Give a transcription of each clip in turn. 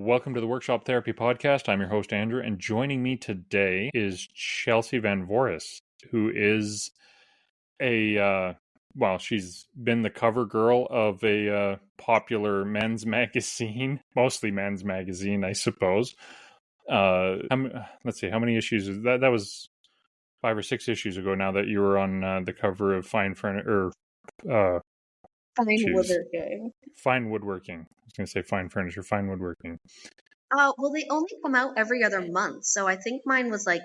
welcome to the Workshop Therapy Podcast. I'm your host, Andrew, and joining me today is Chelsea Van Voorhis, who is she's been the cover girl of a popular men's magazine, mostly men's magazine, I suppose. Let's see, how many issues? That was 5 or 6 issues ago now that you were on the cover of Fine Woodworking. Fine Woodworking. I was going to say Fine Furniture, Fine Woodworking. Well, they only come out every other month, so I think mine was like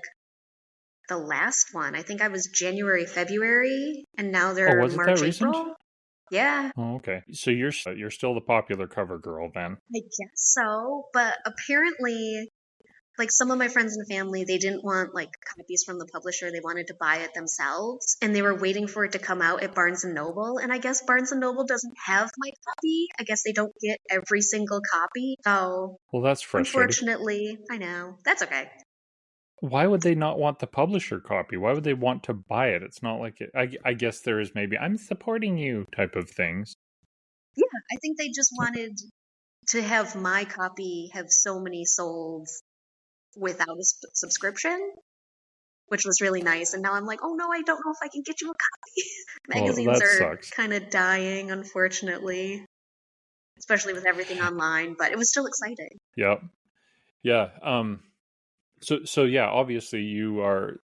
the last one. I think I was January, February, and now they're March, April. Yeah. Oh, okay. So you're still the popular cover girl then? I guess so, but apparently, like some of my friends and family, they didn't want like copies from the publisher. They wanted to buy it themselves, and they were waiting for it to come out at Barnes & Noble. And I guess Barnes & Noble doesn't have my copy. I guess they don't get every single copy. So, well, that's frustrating. Unfortunately, I know. That's okay. Why would they not want the publisher copy? Why would they want to buy it? It's not like it. I guess there is maybe I'm supporting you type of things. Yeah, I think they just wanted to have my copy have so many sold without a subscription, which was really nice. And now I'm like, oh no, I don't know if I can get you a copy. Magazines are kind of dying, unfortunately, especially with everything online, but it was still exciting. Yep. Yeah. So yeah, obviously you are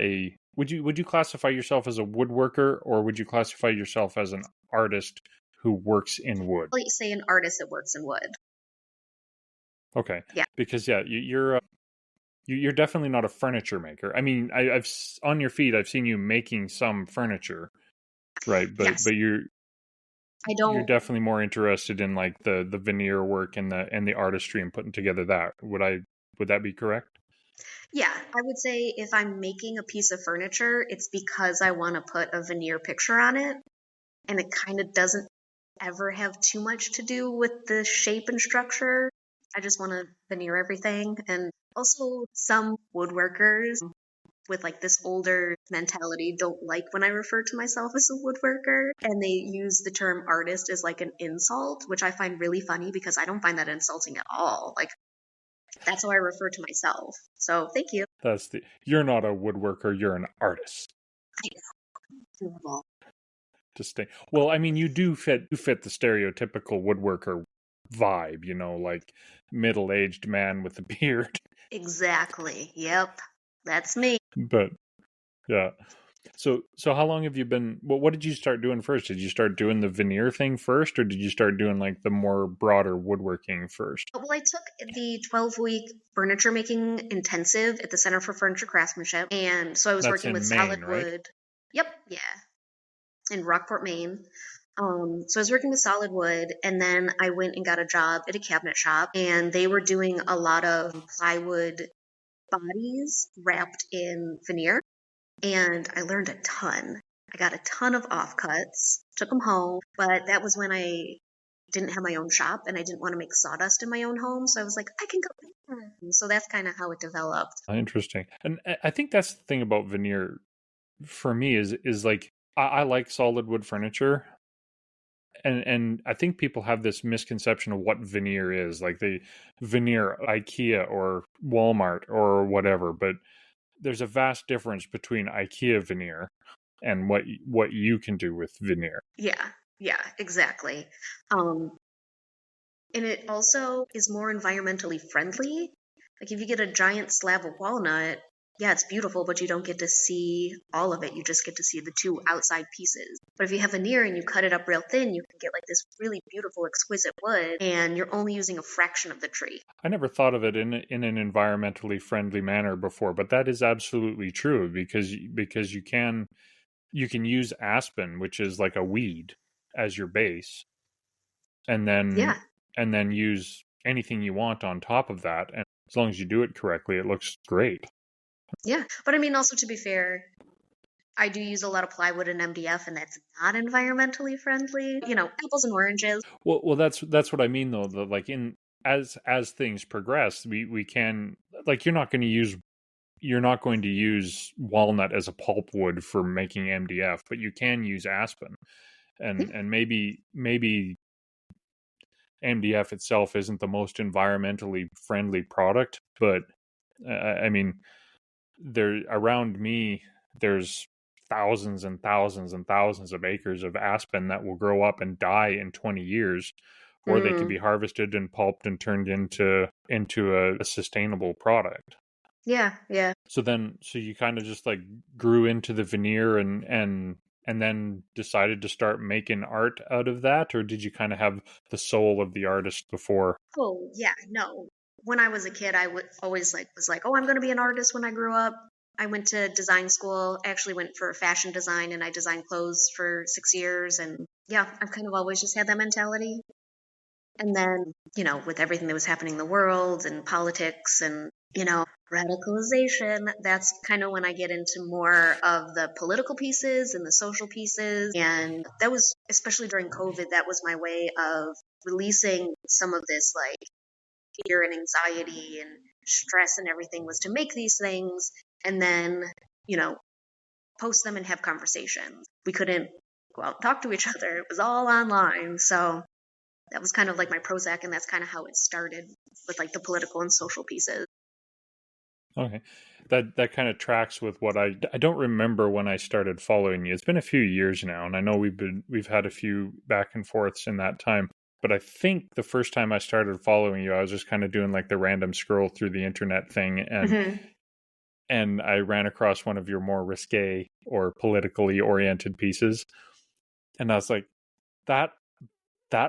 a would you classify yourself as a woodworker, or would you classify yourself as an artist who works in wood? Well, you say an artist that works in wood. Okay. Yeah. Because you're definitely not a furniture maker. I mean, I've on your feed I've seen you making some furniture, right? But yes. but you're definitely more interested in like the veneer work and the artistry and putting together that. Would that be correct? Yeah, I would say if I'm making a piece of furniture, it's because I want to put a veneer picture on it, and it kind of doesn't ever have too much to do with the shape and structure. I just want to veneer everything. And also some woodworkers with like this older mentality don't like when I refer to myself as a woodworker, and they use the term artist as like an insult, which I find really funny because I don't find that insulting at all. Like, that's how I refer to myself. So thank you. You're not a woodworker, you're an artist. I know. Well, I mean, you do fit the stereotypical woodworker vibe, like middle-aged man with a beard. Exactly. Yep. That's me. But yeah. So how long have you been, what did you start doing first? Did you start doing the veneer thing first, or did you start doing like the more broader woodworking first? Well, I took the 12-week furniture making intensive at the Center for Furniture Craftsmanship. And so I was working with solid wood. Right? Yep. Yeah. In Rockport, Maine. So I was working with solid wood, and then I went and got a job at a cabinet shop, and they were doing a lot of plywood bodies wrapped in veneer. And I learned a ton. I got a ton of offcuts, took them home, but that was when I didn't have my own shop and I didn't want to make sawdust in my own home. So I was like, I can go there. And so that's kind of how it developed. Interesting. And I think that's the thing about veneer for me is like, I like solid wood furniture. And I think people have this misconception of what veneer is, like the veneer IKEA or Walmart or whatever, but there's a vast difference between IKEA veneer and what you can do with veneer. Yeah, exactly. And it also is more environmentally friendly. Like if you get a giant slab of walnut, yeah, it's beautiful, but you don't get to see all of it. You just get to see the two outside pieces. But if you have veneer and you cut it up real thin, you can get like this really beautiful, exquisite wood, and you're only using a fraction of the tree. I never thought of it in an environmentally friendly manner before, but that is absolutely true because you can use aspen, which is like a weed, as your base, and then use anything you want on top of that, and as long as you do it correctly, it looks great. Yeah, but I mean, also to be fair, I do use a lot of plywood and MDF, and that's not environmentally friendly. Apples and oranges. Well, that's what I mean, though. Like as things progress, we can, like, you're not going to use walnut as a pulpwood for making MDF, but you can use aspen, and maybe MDF itself isn't the most environmentally friendly product, but I mean, there around me, there's thousands and thousands and thousands of acres of aspen that will grow up and die in 20 years, or they can be harvested and pulped and turned into a sustainable product. Yeah, yeah. So you kind of just like grew into the veneer and then decided to start making art out of that, or did you kind of have the soul of the artist before? Oh, yeah, no. When I was a kid, I would always was like, oh, I'm going to be an artist when I grew up. I went to design school. I actually went for fashion design, and I designed clothes for 6 years. And yeah, I've kind of always just had that mentality. And then, with everything that was happening in the world and politics and, radicalization, that's kind of when I get into more of the political pieces and the social pieces. And that was, especially during COVID, that was my way of releasing some of this like fear and anxiety and stress and everything, was to make these things and then, post them and have conversations. We couldn't go out and talk to each other. It was all online. So that was kind of like my Prozac, and that's kind of how it started with like the political and social pieces. Okay. That kind of tracks with what I don't remember when I started following you. It's been a few years now, and I know we've had a few back and forths in that time. But I think the first time I started following you, I was just kind of doing like the random scroll through the internet thing, and I ran across one of your more risque or politically oriented pieces, and I was like, that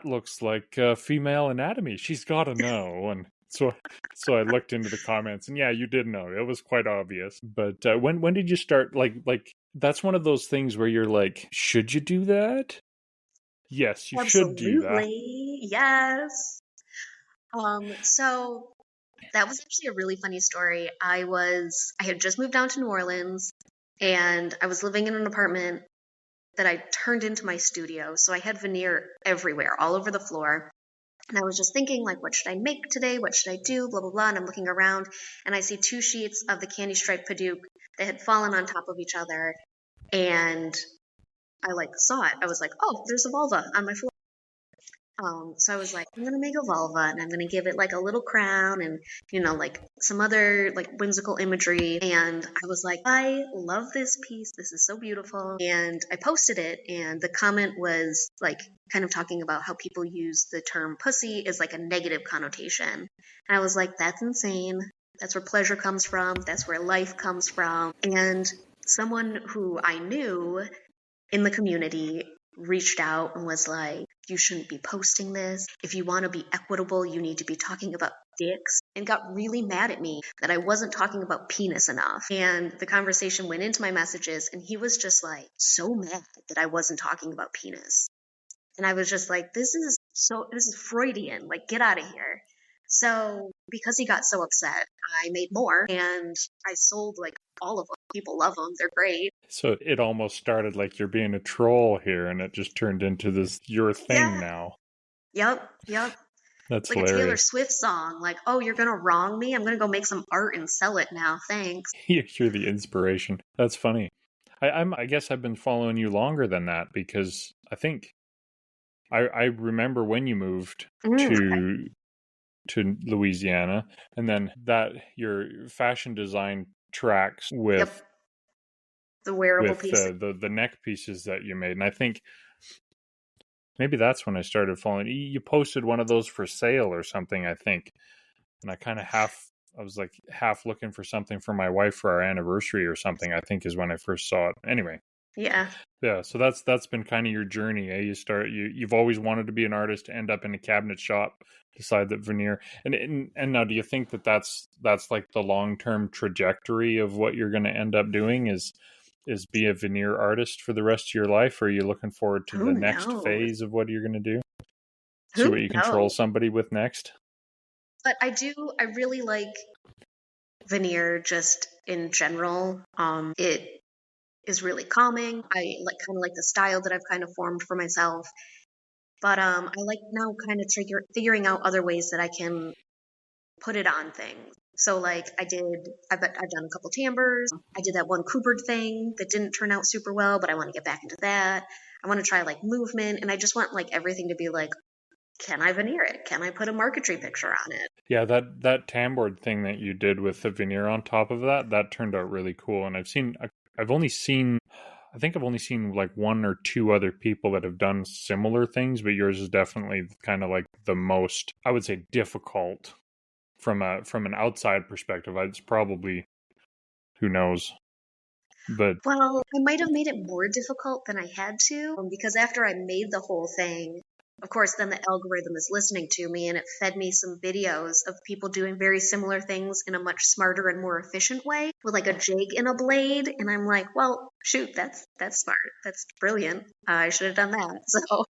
looks like female anatomy. She's got to know. And so I looked into the comments, and yeah, you did know. It was quite obvious. But when did you start? Like that's one of those things where you're like, should you do that? Yes, you should do that. Absolutely, yes. So that was actually a really funny story. I had just moved down to New Orleans, and I was living in an apartment that I turned into my studio. So I had veneer everywhere, all over the floor. And I was just thinking, like, what should I make today? What should I do? Blah, blah, blah. And I'm looking around, and I see 2 sheets of the candy stripe Paduke that had fallen on top of each other. And I, saw it. I was like, oh, there's a vulva on my floor. So I was like, I'm gonna make a vulva, and I'm gonna give it like a little crown and, like some other like whimsical imagery. And I was like, I love this piece. This is so beautiful. And I posted it, and the comment was like kind of talking about how people use the term pussy as like a negative connotation. And I was like, that's insane. That's where pleasure comes from. That's where life comes from. And someone who I knew in the community reached out and was like, you shouldn't be posting this. If you want to be equitable, you need to be talking about dicks, and got really mad at me that I wasn't talking about penis enough. And the conversation went into my messages, and he was just like so mad that I wasn't talking about penis. And I was just like, this is Freudian, like, get out of here. So because he got so upset, I made more, and I sold like all of them. People love them. They're great. So it almost started like you're being a troll here, and it just turned into this your thing now. Yep. That's like hilarious. A Taylor Swift song. Like, oh, you're going to wrong me? I'm going to go make some art and sell it now. Thanks. You're the inspiration. That's funny. I guess I've been following you longer than that, because I think I remember when you moved to Louisiana, and then that your fashion design tracks with the wearable pieces, the neck pieces that you made. And I think maybe that's when I started following. You posted one of those for sale or something, I think. And I kind of I was like half looking for something for my wife for our anniversary or something, I think is when I first saw it. Anyway. Yeah. So that's been kind of your journey, eh? You've always wanted to be an artist, end up in a cabinet shop, decide that veneer. And now, do you think that that's like the long-term trajectory of what you're going to end up doing is be a veneer artist for the rest of your life? Or are you looking forward to the next phase of what you're going to do? See what you can troll somebody with next? But I really like veneer just in general. It is really calming. I kind of like the style that I've kind of formed for myself. But I like now kind of figuring out other ways that I can put it on things. So like I've done a couple timbres. I did that one Coopered thing that didn't turn out super well, but I want to get back into that. I want to try like movement, and I just want like everything to be like can I veneer it? Can I put a marquetry picture on it? Yeah, that tamboard thing that you did with the veneer on top of that turned out really cool. And I've only seen, I think I've only seen like one or two other people that have done similar things, but yours is definitely kind of like the most, I would say, difficult from an outside perspective. It's probably, who knows, but Well, I might have made it more difficult than I had to because after I made the whole thing, of course, then the algorithm is listening to me and it fed me some videos of people doing very similar things in a much smarter and more efficient way with like a jig and a blade. And I'm like, well, shoot, that's smart. That's brilliant. I should have done that.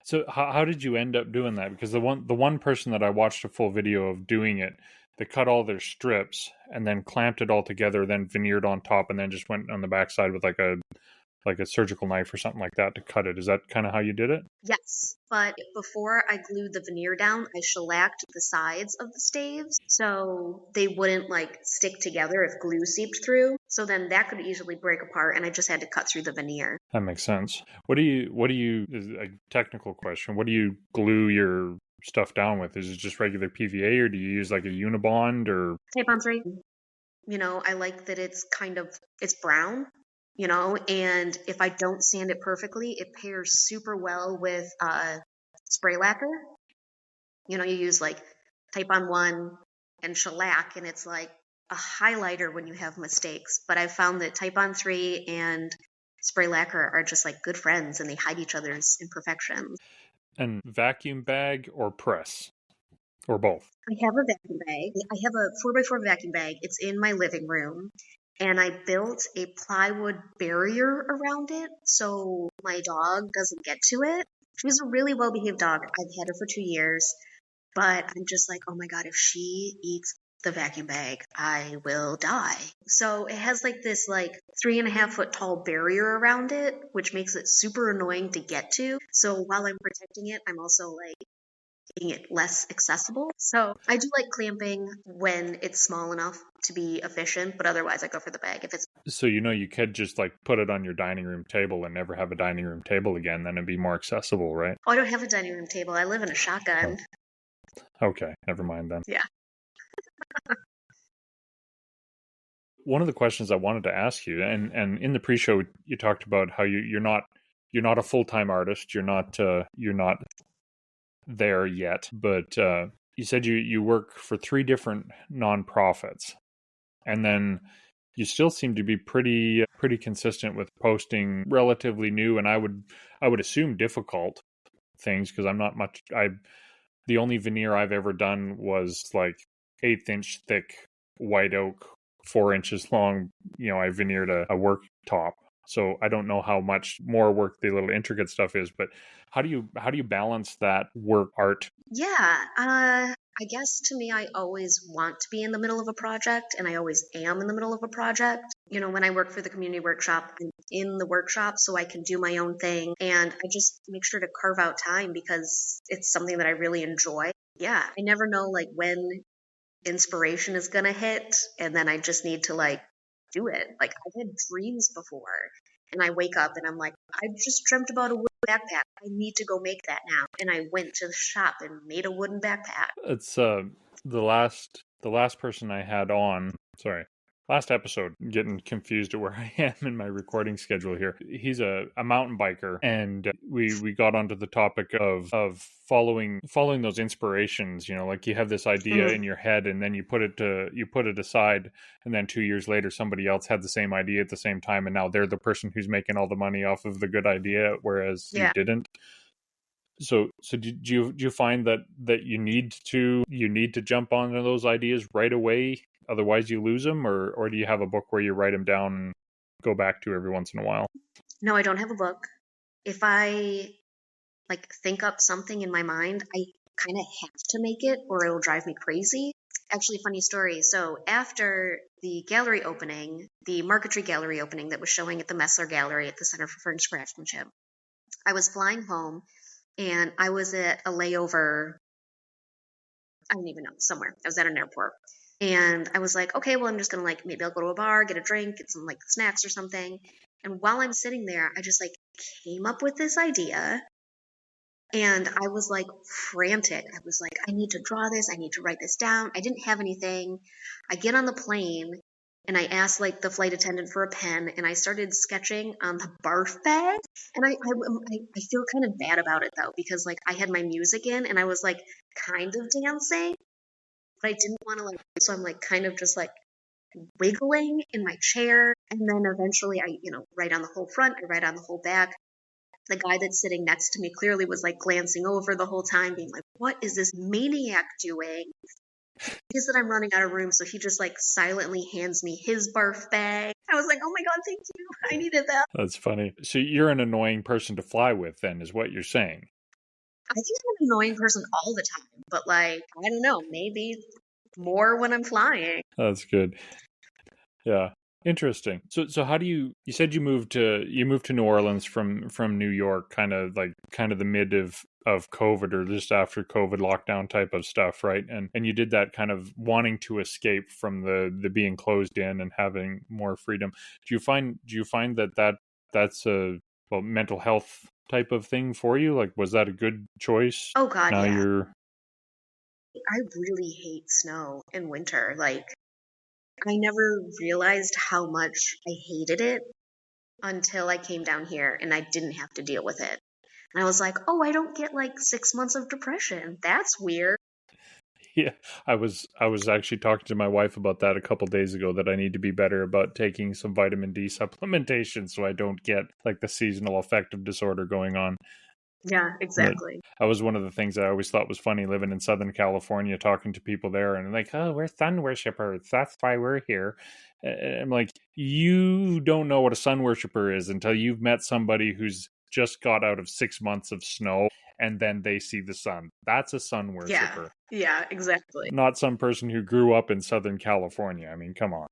So how did you end up doing that? Because the one person that I watched a full video of doing it, they cut all their strips and then clamped it all together, then veneered on top, and then just went on the backside with like a surgical knife or something like that to cut it. Is that kind of how you did it? Yes, but before I glued the veneer down, I shellacked the sides of the staves so they wouldn't like stick together if glue seeped through. So then that could easily break apart, and I just had to cut through the veneer. That makes sense. What do you, is a technical question, what do you glue your stuff down with? Is it just regular PVA, or do you use like a Unibond or? Tape on three. I like that it's brown, and if I don't sand it perfectly, it pairs super well with spray lacquer. You use like type on one and shellac, and it's like a highlighter when you have mistakes. But I've found that type on three and spray lacquer are just like good friends and they hide each other's imperfections. And vacuum bag or press? Or both? I have a vacuum bag. I have a 4x4 vacuum bag. It's in my living room. And I built a plywood barrier around it so my dog doesn't get to it. She's a really well behaved dog. I've had her for 2 years. But I'm just like, oh my God, if she eats the vacuum bag, I will die. So it has like this 3.5 foot tall barrier around it, which makes it super annoying to get to. So while I'm protecting it, I'm also like making it less accessible. So I do like clamping when it's small enough to be efficient, but otherwise I go for the bag. If it's So you could just like put it on your dining room table and never have a dining room table again, then it'd be more accessible, right? Oh, I don't have a dining room table. I live in a shotgun. Okay, never mind then. Yeah. One of the questions I wanted to ask you, and in the pre-show you talked about how you're not a full-time artist, you're not there yet, but you said you work for 3 different nonprofits, and then you still seem to be pretty consistent with posting relatively new, and I would assume difficult things, because I'm not much. The only veneer I've ever done was like 1/8 inch thick white oak, 4 inches long. I veneered a worktop, so I don't know how much more work the little intricate stuff is. But how do you balance that work art? Yeah, I guess to me, I always want to be in the middle of a project, and I always am in the middle of a project. When I work for the community workshop, I'm in the workshop so I can do my own thing, and I just make sure to carve out time because it's something that I really enjoy. Yeah, I never know like when inspiration is gonna hit, and then I just need to like do it. Like I've had dreams before, and I wake up and I'm like, I just dreamt about a wooden backpack. I need to go make that now. And I went to the shop and made a wooden backpack. It's the last person I had on. Sorry, last episode. I'm getting confused at where I am in my recording schedule here. He's a mountain biker, and we got onto the topic of following those inspirations. Like you have this idea in your head, and then you put it aside, and then 2 years later somebody else had the same idea at the same time, and now they're the person who's making all the money off of the good idea, whereas you didn't. So do you find that you need to jump onto those ideas right away, otherwise you lose them, or do you have a book where you write them down and go back to every once in a while? No, I don't have a book. If I like think up something in my mind, I kind of have to make it or it'll drive me crazy. Actually, funny story. So after the gallery opening, the marquetry gallery opening that was showing at the Messler Gallery at the Center for French Craftsmanship, I was flying home and I was at a layover. I don't even know, somewhere. I was at an airport. And I was like, okay, well, I'm just going to maybe I'll go to a bar, get a drink, get some snacks or something. And while I'm sitting there, I just came up with this idea And I was like frantic. I was like, I need to draw this. I need to write this down. I didn't have anything. I get on the plane and I asked like the flight attendant for a pen and I started sketching on the barf bag. And I feel kind of bad about it though, because like I had my music in and I was like kind of dancing, but I didn't want to like, so I'm like kind of just like wiggling in my chair. And then eventually I, write on the whole front, I write on the whole back. The guy that's sitting next to me clearly was like glancing over the whole time, being like, what is this maniac doing? Is that I'm running out of room, so he just like silently hands me his barf bag. I was like, oh my God, thank you. I needed that. That's funny. So you're an annoying person to fly with, then, is what you're saying. I think I'm an annoying person all the time, but like, I don't know, maybe more when I'm flying. That's good. Yeah. Interesting. So how do you said you moved to New Orleans from New York, kind of the mid of COVID, or just after COVID lockdown type of stuff, right? And you did that kind of wanting to escape from the being closed in and having more freedom. Do you find that's a mental health type of thing for you? Like, was that a good choice? Oh God, now yeah. I really hate snow in winter. Like, I never realized how much I hated it until I came down here and I didn't have to deal with it. And I was like, oh, I don't get like 6 months of depression. That's weird. Yeah, I was actually talking to my wife about that a couple days ago, that I need to be better about taking some vitamin D supplementation so I don't get like the seasonal affective disorder going on. Yeah, exactly. That was one of the things I always thought was funny, living in Southern California, talking to people there, and like, oh, we're sun worshippers. That's why we're here. And I'm like, you don't know what a sun worshiper is until you've met somebody who's just got out of 6 months of snow and then they see the sun. That's a sun worshiper. Yeah, exactly. Not some person who grew up in Southern California. I mean, come on.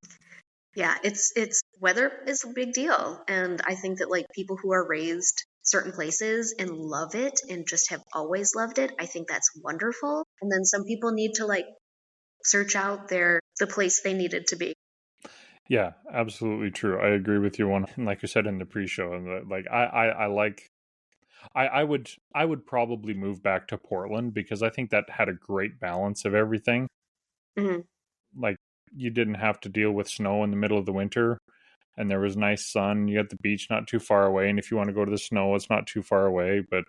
Yeah, it's weather is a big deal. And I think that like people who are raised certain places and love it and just have always loved it, I think that's wonderful. And then some people need to like search out the place they needed to be. Yeah, absolutely true. I agree with you one. Like you said in the pre-show, like I would probably move back to Portland because I think that had a great balance of everything. Mm-hmm. Like, you didn't have to deal with snow in the middle of the winter, and there was nice sun. You got the beach not too far away, and if you want to go to the snow, it's not too far away. But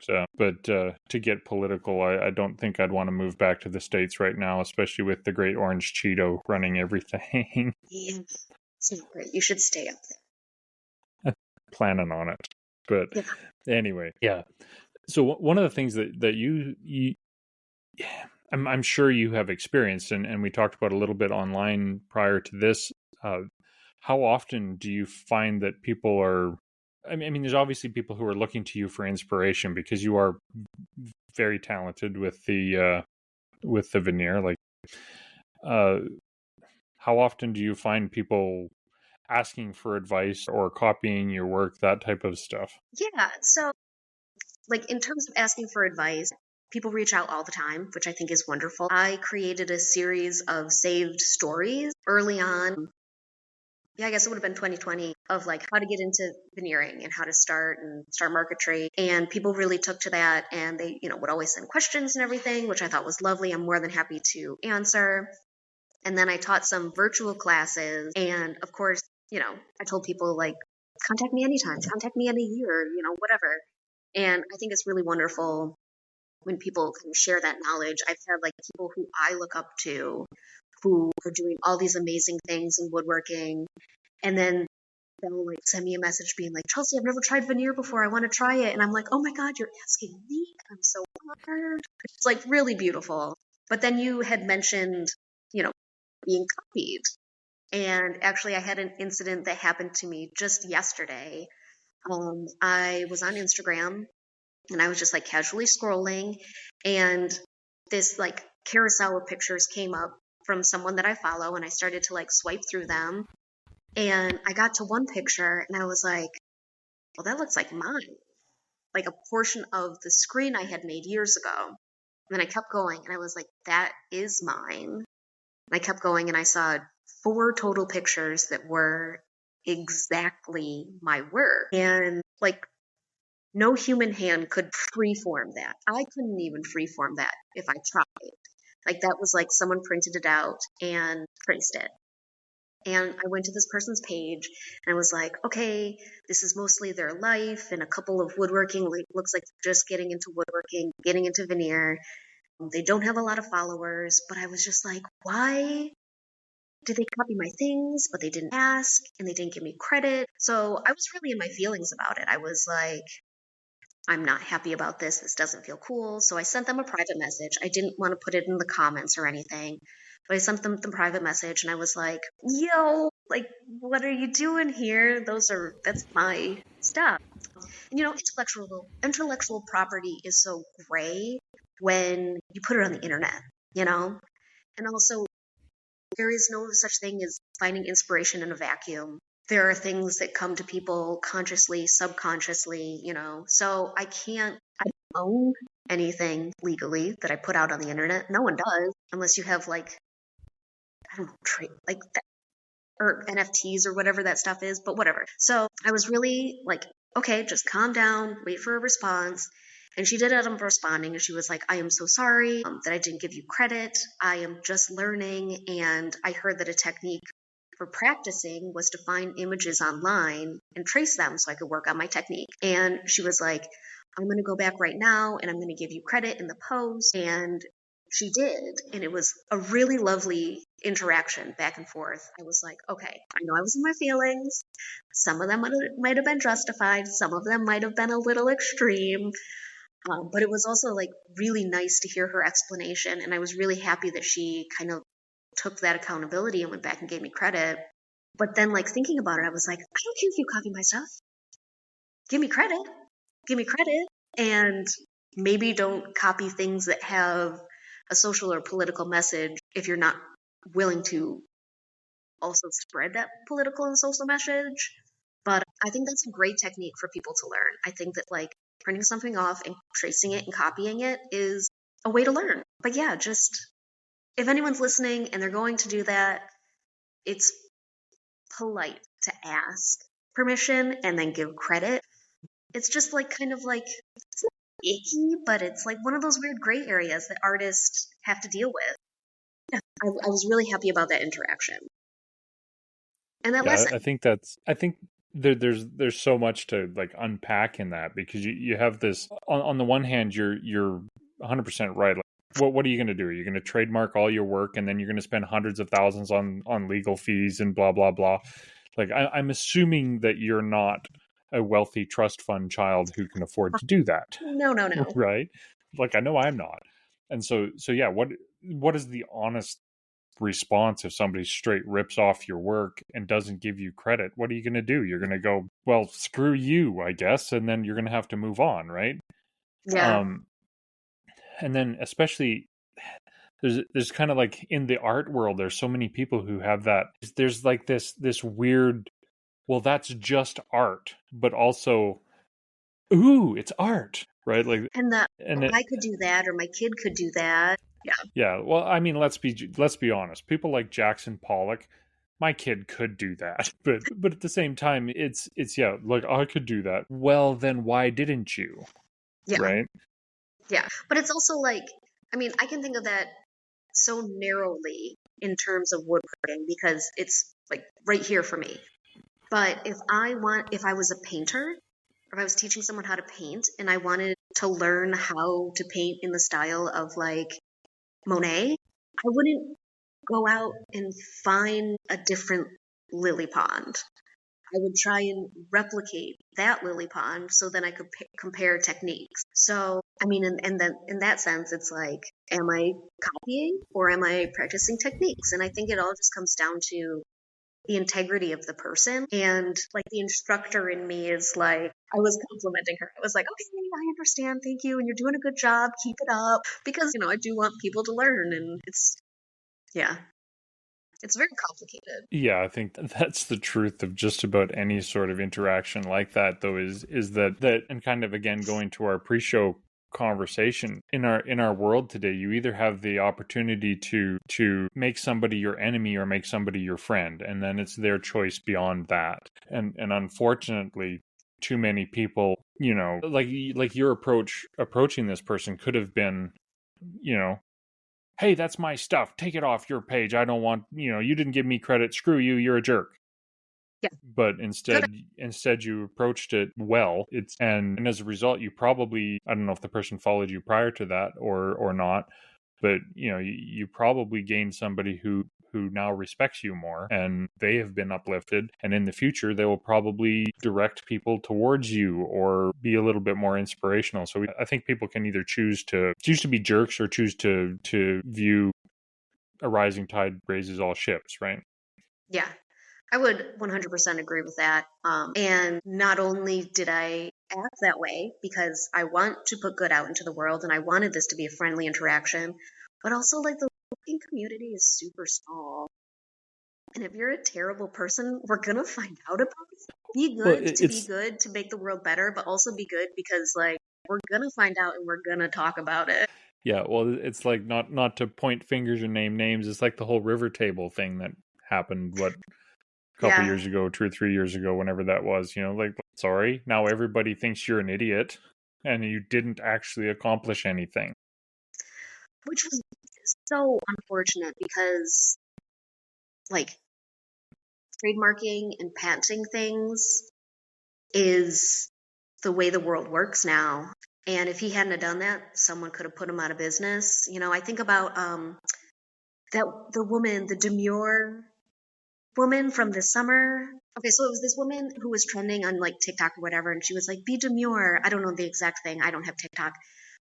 to get political, I don't think I'd want to move back to the States right now, especially with the Great Orange Cheeto running everything. Yeah, it's not great. You should stay up there. Planning on it. But anyway, yeah. So one of the things that you I'm sure you have experienced, and we talked about a little bit online prior to this. How often do you find that people are? I mean, there's obviously people who are looking to you for inspiration because you are very talented with the veneer. Like, how often do you find people asking for advice or copying your work, that type of stuff? Yeah, so like in terms of asking for advice, people reach out all the time, which I think is wonderful. I created a series of saved stories early on. Yeah, I guess it would have been 2020, of like how to get into veneering and how to start market trade. And people really took to that, and they, would always send questions and everything, which I thought was lovely. I'm more than happy to answer. And then I taught some virtual classes, and of course, I told people like, contact me anytime, contact me in a year, whatever. And I think it's really wonderful when people kind of share that knowledge. I've had like people who I look up to who are doing all these amazing things in woodworking, and then they'll like send me a message being like, Chelsea, I've never tried veneer before. I want to try it. And I'm like, oh my God, you're asking me? I'm so honored. It's like really beautiful. But then you had mentioned, being copied. And actually, I had an incident that happened to me just yesterday. I was on Instagram and I was just like casually scrolling, and this like carousel of pictures came up from someone that I follow, and I started to like swipe through them, and I got to one picture and I was like, well, that looks like mine, like a portion of the screen I had made years ago. And then I kept going and I was like, that is mine. And I kept going and I saw 4 total pictures that were exactly my work. And like No human hand could freeform that. I couldn't even freeform that if I tried. Like that was like someone printed it out and traced it. And I went to this person's page and I was like, okay, this is mostly their life and a couple of woodworking. Looks like they're just getting into woodworking, getting into veneer. They don't have a lot of followers, but I was just like, why did they copy my things, but they didn't ask and they didn't give me credit? So I was really in my feelings about it. I was like, I'm not happy about this. This doesn't feel cool. So I sent them a private message. I didn't want to put it in the comments or anything, but I sent them the private message and I was like, yo, like, what are you doing here? That's my stuff. And intellectual property is so gray when you put it on the internet, you know? And also, there is no such thing as finding inspiration in a vacuum. There are things that come to people consciously, subconsciously, you know. So I don't own anything legally that I put out on the internet. No one does, unless you have like, I don't know, like that, or NFTs or whatever that stuff is, but whatever. So I was really like, okay, just calm down, wait for a response. And she did end up responding and she was like, I am so sorry that I didn't give you credit. I am just learning. And I heard that a technique for practicing was to find images online and trace them so I could work on my technique. And she was like, I'm going to go back right now and I'm going to give you credit in the post. And she did. And it was a really lovely interaction back and forth. I was like, okay, I know I was in my feelings. Some of them might have been justified. Some of them might have been a little extreme. But it was also like really nice to hear her explanation. And I was really happy that she kind of took that accountability and went back and gave me credit. But then like thinking about it, I was like, I don't care if you copy my stuff. Give me credit. Give me credit. And maybe don't copy things that have a social or political message if you're not willing to also spread that political and social message. But I think that's a great technique for people to learn. I think that like printing something off and tracing it and copying it is a way to learn. But yeah, just if anyone's listening and they're going to do that, it's polite to ask permission and then give credit. It's just like kind of like, it's not icky, but it's like one of those weird gray areas that artists have to deal with. Yeah, I was really happy about that interaction and that lesson. I think there's so much to like unpack in that, because you have this on the one hand, you're 100% right. Like, what are you going to do? Are you going to trademark all your work and then you're going to spend hundreds of thousands on legal fees and blah blah blah? Like I'm assuming that you're not a wealthy trust fund child who can afford to do that. No. Right? Like I know I'm not. And so yeah, what is the honest response if somebody straight rips off your work and doesn't give you credit? What are you going to do? You're going to go, well, screw you, I guess, and then you're going to have to move on, right? Yeah. And then especially there's kind of like in the art world, there's so many people who have that. There's like this weird, well, that's just art, but also, ooh, it's art, right? Like, I could do that, or my kid could do that. Yeah. Yeah. Well, I mean, let's be honest. People like Jackson Pollock, my kid could do that, but at the same time, it's yeah, like I could do that. Well, then why didn't you? Yeah. Right. Yeah, but it's also like, I mean, I can think of that so narrowly in terms of woodworking because it's like right here for me. But if I was a painter, or if I was teaching someone how to paint and I wanted to learn how to paint in the style of like Monet, I wouldn't go out and find a different lily pond. I would try and replicate that lily pond so then I could compare techniques. So, I mean, and then in that sense, it's like, am I copying or am I practicing techniques? And I think it all just comes down to the integrity of the person. And like the instructor in me is like, I was complimenting her. I was like, okay, I understand. Thank you. And you're doing a good job. Keep it up. Because, I do want people to learn. And yeah. It's very complicated. Yeah, I think that's the truth of just about any sort of interaction like that, though, is that and kind of again going to our pre-show conversation in our world today, you either have the opportunity to make somebody your enemy or make somebody your friend, and then it's their choice beyond that. And unfortunately, too many people, like your approaching this person could have been, hey, that's my stuff, take it off your page, I don't want, you didn't give me credit, screw you, you're a jerk. Yeah. But instead you approached it well. And as a result, you probably, I don't know if the person followed you prior to that or not, but you probably gained somebody who now respects you more, and they have been uplifted, and in the future they will probably direct people towards you or be a little bit more inspirational. So I think people can either choose to be jerks or choose to view a rising tide raises all ships, right? Yeah. I would 100% agree with that. And not only did I act that way because I want to put good out into the world and I wanted this to be a friendly interaction, but also like the looking community is super small. And if you're a terrible person, we're going to find out about it. Be good to be good to make the world better, but also be good because like we're going to find out and we're going to talk about it. Yeah, well, it's like not to point fingers and name names. It's like the whole river table thing that happened, a couple years ago, 2 or 3 years ago, whenever that was, like, sorry, now everybody thinks you're an idiot and you didn't actually accomplish anything. Which was so unfortunate because, like, trademarking and patenting things is the way the world works now. And if he hadn't have done that, someone could have put him out of business. I think about the woman, the demure woman from this summer. Okay, so it was this woman who was trending on like TikTok or whatever, and she was like, "Be demure." I don't know the exact thing. I don't have TikTok,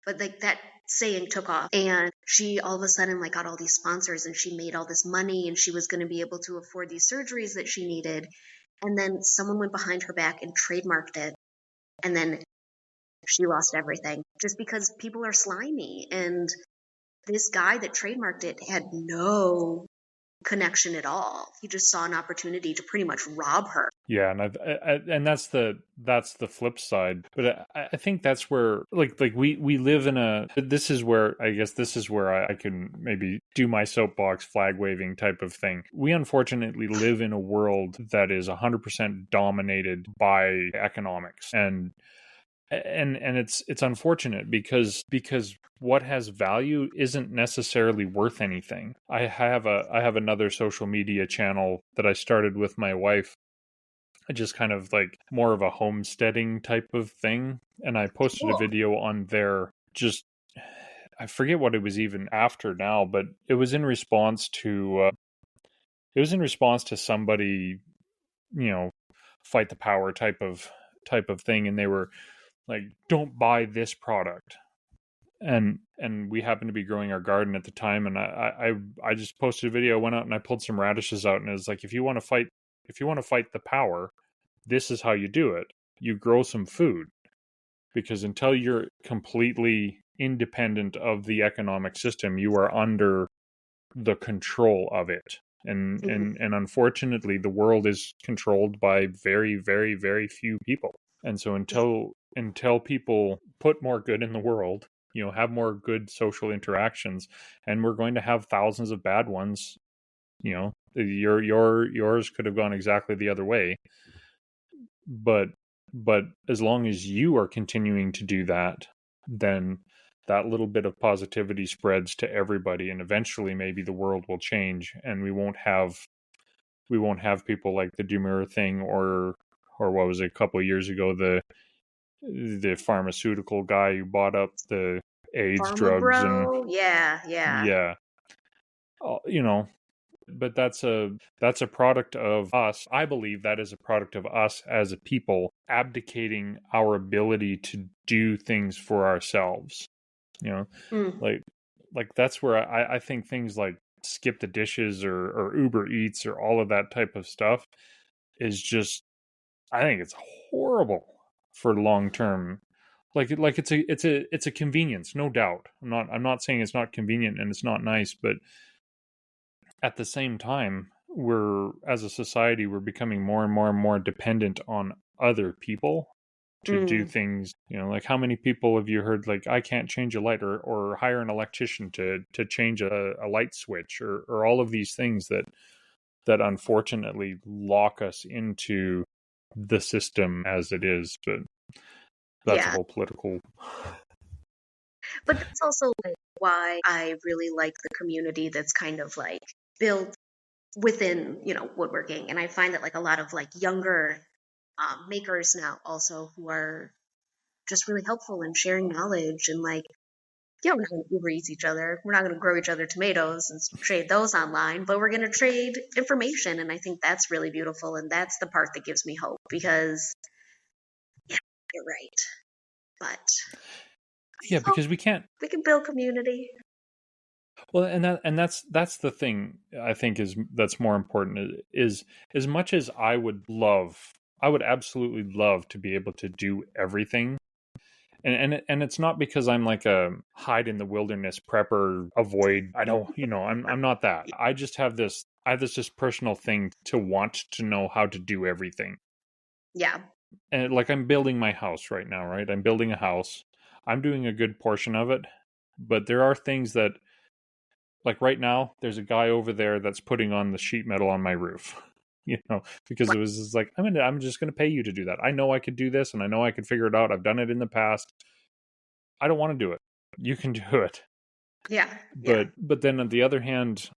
but like that saying took off, and she all of a sudden like got all these sponsors, and she made all this money, and she was going to be able to afford these surgeries that she needed. And then someone went behind her back and trademarked it, and then she lost everything just because people are slimy. And this guy that trademarked it had no connection at all. He just saw an opportunity to pretty much rob her. Yeah, and that's the flip side. But I think that's where like we live in a. This is where I can maybe do my soapbox flag waving type of thing. We unfortunately live in a world that is 100% dominated by economics, and it's unfortunate because what has value isn't necessarily worth anything. I have another social media channel that I started with my wife, just kind of like more of a homesteading type of thing, and I posted a video on there. Just I forget what it was even after now, but it was in response to somebody, fight the power type of thing, and they were like, don't buy this product. And we happened to be growing our garden at the time, and I just posted a video, went out and I pulled some radishes out, and it was like, if you want to fight the power, this is how you do it. You grow some food, because until you're completely independent of the economic system, you are under the control of it. And unfortunately, the world is controlled by very, very, very few people. And so until people put more good in the world, have more good social interactions, and we're going to have thousands of bad ones. Yours could have gone exactly the other way, but as long as you are continuing to do that, then that little bit of positivity spreads to everybody, and eventually maybe the world will change, and we won't have people like the Demure thing, or what was it, a couple of years ago, the pharmaceutical guy who bought up the AIDS drugs. Bro. And yeah. But that's a product of us. I believe that is a product of us as a people abdicating our ability to do things for ourselves. Like that's where I think things like skip the dishes or Uber Eats or all of that type of stuff is just, I think it's horrible for long term. Like it's a convenience, no doubt. I'm not saying it's not convenient and it's not nice, but at the same time, as a society, we're becoming more and more and more dependent on other people to do things. Like, how many people have you heard, like, I can't change a light, or hire an electrician to change a light switch, or all of these things that unfortunately lock us into the system as it is, but that's a whole political. But that's also like why I really like the community that's kind of like built within, woodworking. And I find that like a lot of like younger makers now also who are just really helpful in sharing knowledge and like, we're not going to Uber Eats each other. We're not going to grow each other tomatoes and trade those online, but we're going to trade information. And I think that's really beautiful. And that's the part that gives me hope because, yeah, you're right. But yeah, because we can build community. Well, and that's the thing I think that's more important is as much as I would absolutely love to be able to do everything. And it's not because I'm like a hide in the wilderness prepper, avoid. I'm not that. I just have this just personal thing to want to know how to do everything. Yeah. And like I'm building my house right now, right? I'm building a house. I'm doing a good portion of it, but there are things that, like right now, there's a guy over there that's putting on the sheet metal on my roof. Because it was just like, I'm just going to pay you to do that. I know I could do this and I know I could figure it out. I've done it in the past. I don't want to do it. You can do it. Yeah. But then on the other hand,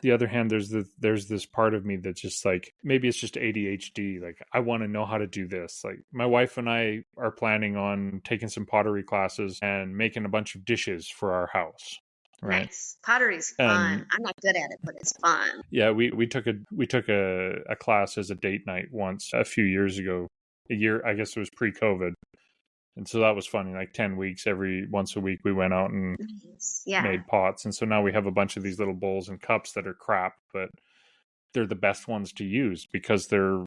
there's this part of me that's just like, maybe it's just ADHD. Like I want to know how to do this. Like my wife and I are planning on taking some pottery classes and making a bunch of dishes for our house. Right. Nice. Pottery's fun. I'm not good at it, but it's fun. Yeah, we took a class as a date night once a few years ago. A year, I guess it was pre-COVID. And so that was fun. Like 10 weeks, once a week we went out and made pots. And so now we have a bunch of these little bowls and cups that are crap, but they're the best ones to use because they're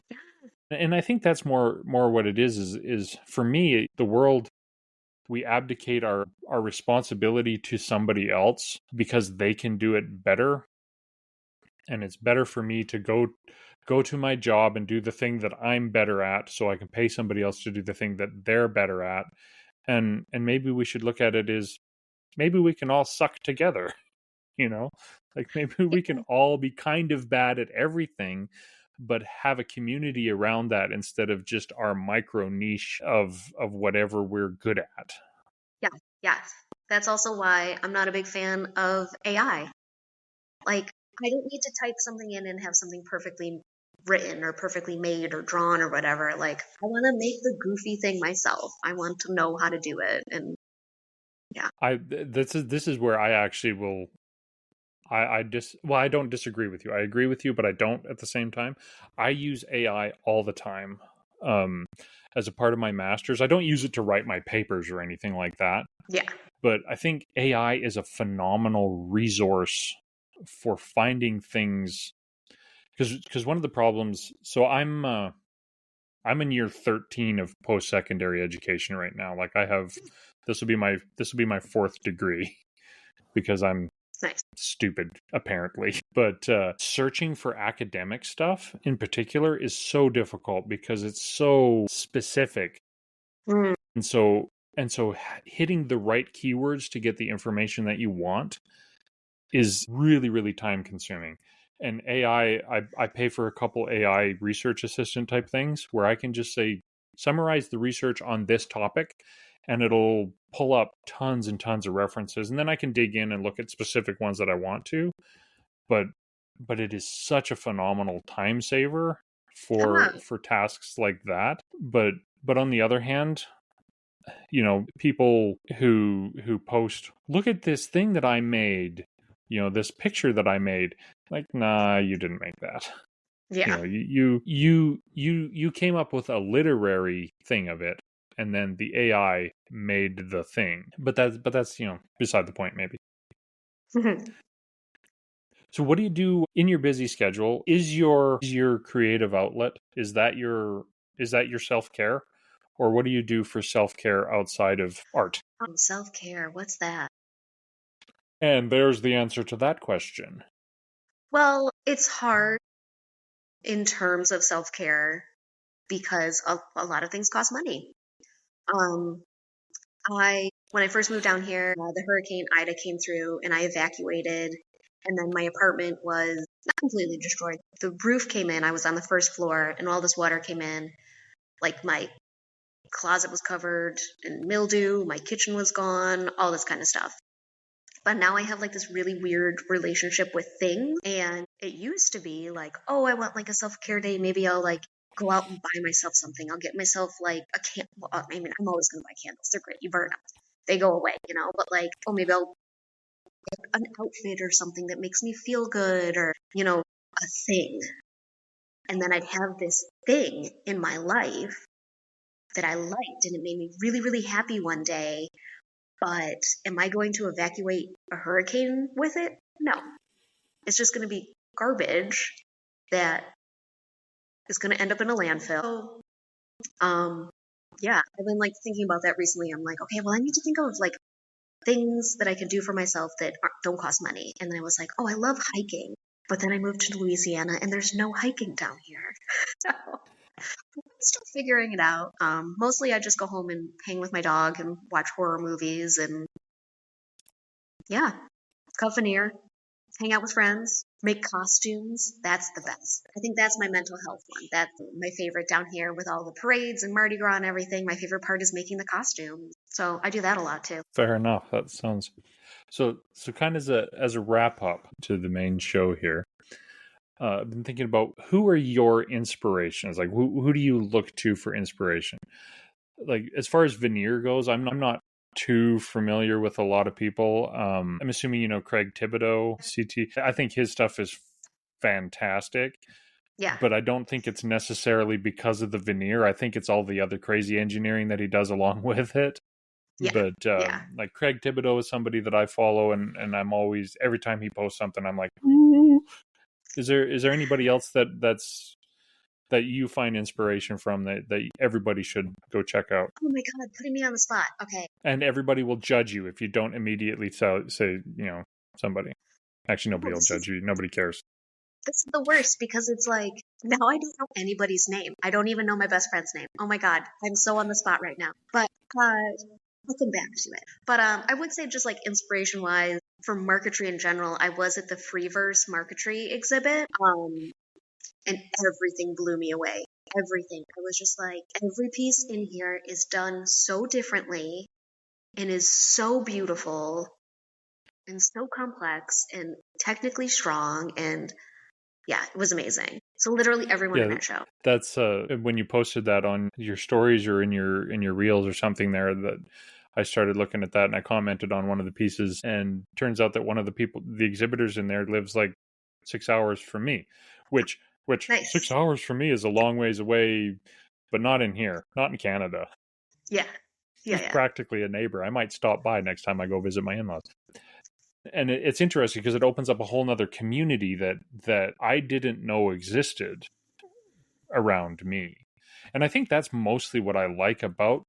and I think that's more what it is for me, the world, we abdicate our responsibility to somebody else because they can do it better. And it's better for me to go to my job and do the thing that I'm better at so I can pay somebody else to do the thing that they're better at. And maybe we should look at it as maybe we can all suck together, like maybe we can all be kind of bad at everything, but have a community around that instead of just our micro niche of whatever we're good at. Yeah. That's also why I'm not a big fan of AI. Like, I don't need to type something in and have something perfectly written or perfectly made or drawn or whatever. Like, I want to make the goofy thing myself. I want to know how to do it. And yeah. This is where I actually will. I don't disagree with you. I agree with you, but I don't at the same time. I use AI all the time as a part of my master's. I don't use it to write my papers or anything like that. Yeah. But I think AI is a phenomenal resource for finding things. Because one of the problems, so I'm in year 13 of post-secondary education right now. Like this will be my fourth degree because I'm stupid apparently. But searching for academic stuff in particular is so difficult because it's so specific. And so hitting the right keywords to get the information that you want is really, really time consuming. And AI, I pay for a couple AI research assistant type things where I can just say, summarize the research on this topic, and it'll pull up tons and tons of references. And then I can dig in and look at specific ones that I want to. But it is such a phenomenal time saver for tasks like that. But on the other hand, people who post, look at this thing that I made, this picture that I made. Like, nah, you didn't make that. Yeah. You came up with a literary thing of it, and then the AI made the thing. But that's beside the point, maybe. So what do you do in your busy schedule? Is your creative outlet, is that your self-care? Or what do you do for self-care outside of art? Self-care, what's that? And there's the answer to that question. Well, it's hard in terms of self-care because a lot of things cost money. When I first moved down here, the Hurricane Ida came through and I evacuated, and then my apartment was not completely destroyed. The roof came in. I was on the first floor, and all this water came in. Like, my closet was covered in mildew, my kitchen was gone, all this kind of stuff. But now I have like this really weird relationship with things. And it used to be like, oh, I want like a self-care day. Maybe I'll like go out and buy myself something. I'll get myself like a candle. Well, I mean, I'm always going to buy candles. They're great. You burn them. They go away, you know, but like, oh, maybe I'll get an outfit or something that makes me feel good, or, you know, a thing. And then I'd have this thing in my life that I liked, and it made me really, really happy one day. But am I going to evacuate a hurricane with it? No. It's just going to be garbage that is going to end up in a landfill. Yeah, I've been like thinking about that recently. I'm like, okay, well, I need to think of like things that I can do for myself that don't cost money. And then I was like, oh, I love hiking. But then I moved to Louisiana and there's no hiking down here. So I'm still figuring it out. Mostly I just go home and hang with my dog and watch horror movies and yeah, cut veneer, hang out with friends, make costumes. That's the best. I think that's my mental health one. That's my favorite down here with all the parades and Mardi Gras and everything. My favorite part is making the costumes. So I do that a lot too. Fair enough. That sounds so kind of as a wrap up to the main show here. I've been thinking about who are your inspirations? Like who do you look to for inspiration? Like as far as veneer goes, I'm not too familiar with a lot of people. I'm assuming you know Craig Thibodeau, CT. I think his stuff is fantastic. Yeah. But I don't think it's necessarily because of the veneer. I think it's all the other crazy engineering that he does along with it. Yeah. But like Craig Thibodeau is somebody that I follow, and I'm always, every time he posts something, I'm like, ooh. Is there anybody else that you find inspiration from that everybody should go check out? Oh my God, putting me on the spot. Okay. And everybody will judge you if you don't immediately say you know, somebody. Actually, nobody will judge you. Nobody cares. This is the worst because it's like, now I don't know anybody's name. I don't even know my best friend's name. Oh my God, I'm so on the spot right now. But I'll come back to it. But I would say just like inspiration-wise, for marquetry in general, I was at the Freeverse marquetry exhibit, and everything blew me away. Everything. I was just like, every piece in here is done so differently and is so beautiful and so complex and technically strong, and yeah, it was amazing. So literally everyone in that show. That's when you posted that on your stories or in your reels or something there, that I started looking at that and I commented on one of the pieces, and turns out that one of the exhibitors in there lives like 6 hours from me, which nice. 6 hours from me is a long ways away, but not in here, not in Canada. Yeah. He's practically a neighbor. I might stop by next time I go visit my in-laws. And it's interesting because it opens up a whole nother community that I didn't know existed around me. And I think that's mostly what I like about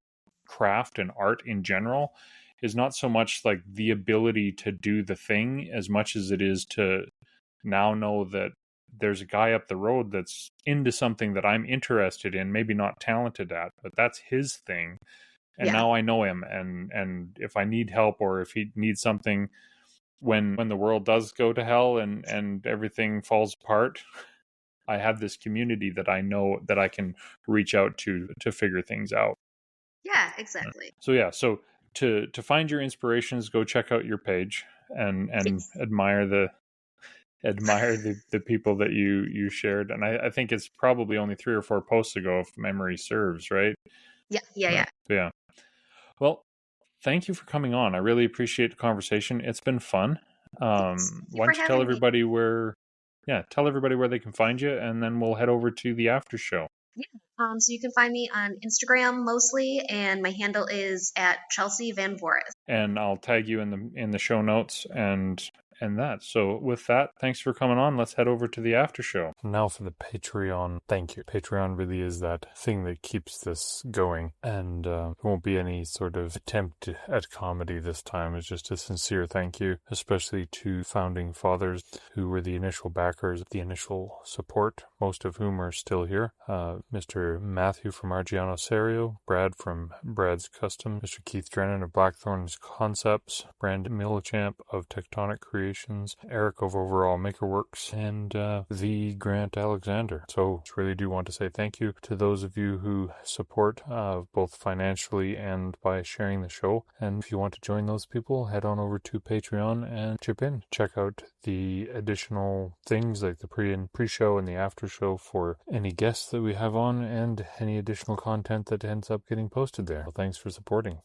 craft and art in general, is not so much like the ability to do the thing as much as it is to now know that there's a guy up the road that's into something that I'm interested in, maybe not talented at, but that's his thing. And now I know him, and if I need help or if he needs something when the world does go to hell and everything falls apart, I have this community that I know that I can reach out to figure things out. Yeah, exactly. So yeah, so to find your inspirations, go check out your page and admire the people that you shared. And I think it's probably only 3 or 4 posts ago, if memory serves, right? Yeah. Well, thank you for coming on. I really appreciate the conversation. It's been fun. Why don't you tell everybody where they can find you, and then we'll head over to the after show. Yeah. So you can find me on Instagram mostly, and my handle is at Chelsea Van Voorhis. And I'll tag you in the show notes and that. So with that, thanks for coming on. Let's head over to the after show. Now for the Patreon. Thank you. Patreon really is that thing that keeps this going, and there won't be any sort of attempt at comedy this time. It's just a sincere thank you, especially to founding fathers who were the initial backers, the initial support, most of whom are still here. Mr. Matthew from Argiano Serio, Brad from Brad's Custom, Mr. Keith Drennan of Blackthorn's Concepts, Brandon Millichamp of Tectonic Creations, Creations, Eric of Overall Makerworks, and the Grant Alexander. So I really do want to say thank you to those of you who support both financially and by sharing the show. And if you want to join those people, head on over to Patreon and chip in. Check out the additional things like the pre-show and the after show for any guests that we have on and any additional content that ends up getting posted there. Well, thanks for supporting.